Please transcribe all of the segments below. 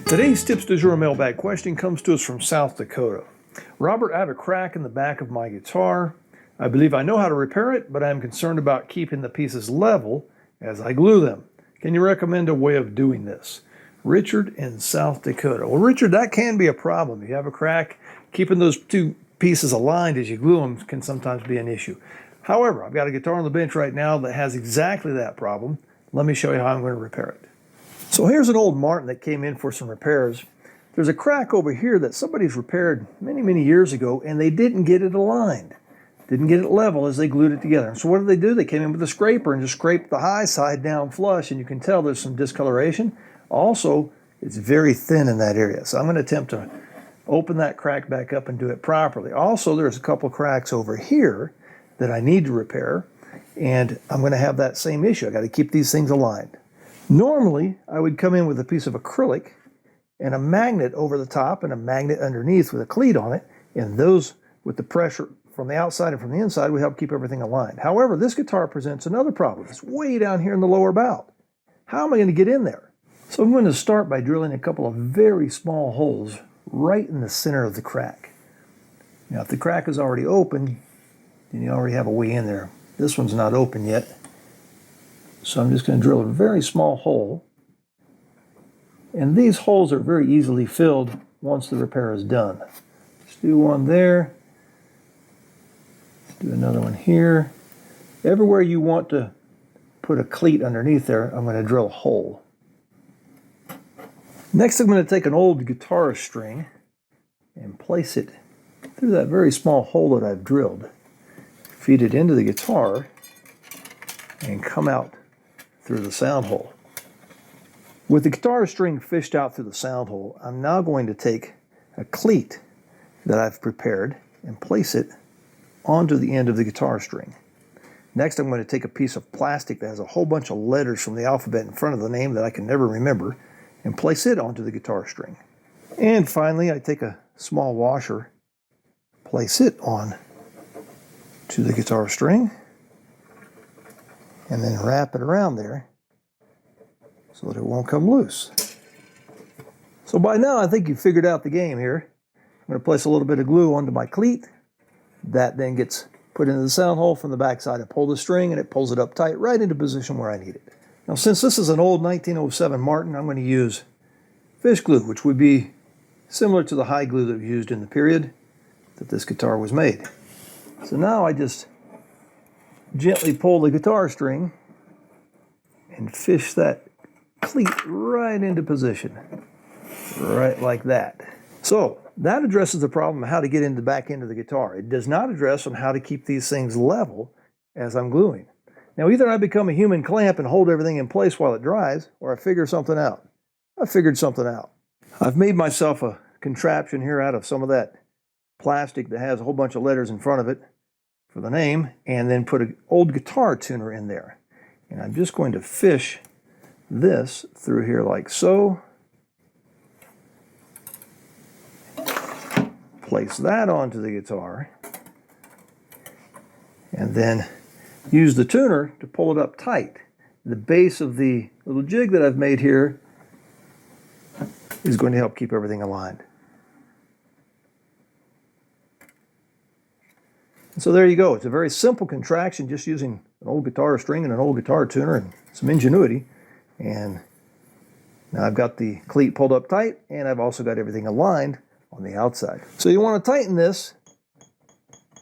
Today's Tips du Jour mailbag question comes to us from South Dakota. Robert, I have a crack in the back of my guitar. I believe I know how to repair it, but I am concerned about keeping the pieces level as I glue them. Can you recommend a way of doing this? Richard in South Dakota. Well, Richard, that can be a problem. If you have a crack, keeping those two pieces aligned as you glue them can sometimes be an issue. However, I've got a guitar on the bench right now that has exactly that problem. Let me show you how I'm going to repair it. So here's an old Martin that came in for some repairs. There's a crack over here that somebody's repaired many, many years ago, and they didn't get it aligned. Didn't get it level as they glued it together. So what did they do? They came in with a scraper and just scraped the high side down flush, and you can tell there's some discoloration. Also, it's very thin in that area. So I'm going to attempt to open that crack back up and do it properly. Also, there's a couple cracks over here that I need to repair, and I'm going to have that same issue. I got to keep these things aligned. Normally, I would come in with a piece of acrylic and a magnet over the top and a magnet underneath with a cleat on it, and those, with the pressure from the outside and from the inside, would help keep everything aligned. However, this guitar presents another problem. It's way down here in the lower bout. How am I going to get in there? So I'm going to start by drilling a couple of very small holes right in the center of the crack. Now, if the crack is already open, then you already have a way in there. This one's not open yet. So I'm just going to drill a very small hole. And these holes are very easily filled once the repair is done. Let's do one there. Let's do another one here. Everywhere you want to put a cleat underneath there, I'm going to drill a hole. Next, I'm going to take an old guitar string and place it through that very small hole that I've drilled. Feed it into the guitar and come out through the sound hole. With the guitar string fished out through the sound hole, I'm now going to take a cleat that I've prepared and place it onto the end of the guitar string. Next, I'm going to take a piece of plastic that has a whole bunch of letters from the alphabet in front of the name that I can never remember and place it onto the guitar string. And finally, I take a small washer, place it on to the guitar string, and then wrap it around there so that it won't come loose. So by now, I think you've figured out the game here. I'm going to place a little bit of glue onto my cleat. That then gets put into the sound hole from the backside. I pull the string and it pulls it up tight right into position where I need it. Now, since this is an old 1907 Martin, I'm going to use fish glue, which would be similar to the high glue that was used in the period that this guitar was made. So now I just gently pull the guitar string and fish that cleat right into position, right like that. So that addresses the problem of how to get into the back end of the guitar. It does not address on how to keep these things level as I'm gluing. Now, either I become a human clamp and hold everything in place while it dries, or I figure something out. I figured something out. I've made myself a contraption here out of some of that plastic that has a whole bunch of letters in front of it for the name, and then put an old guitar tuner in there. And I'm just going to fish this through here like so. Place that onto the guitar, and then use the tuner to pull it up tight. The base of the little jig that I've made here is going to help keep everything aligned. So there you go. It's a very simple contraction, just using an old guitar string and an old guitar tuner and some ingenuity. And now I've got the cleat pulled up tight, and I've also got everything aligned on the outside. So you want to tighten this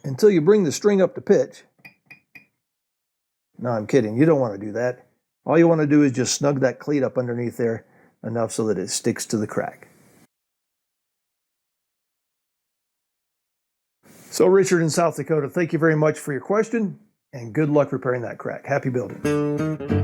until you bring the string up to pitch. No, I'm kidding. You don't want to do that. All you want to do is just snug that cleat up underneath there enough so that it sticks to the crack. So Richard in South Dakota, thank you very much for your question, and good luck repairing that crack. Happy building.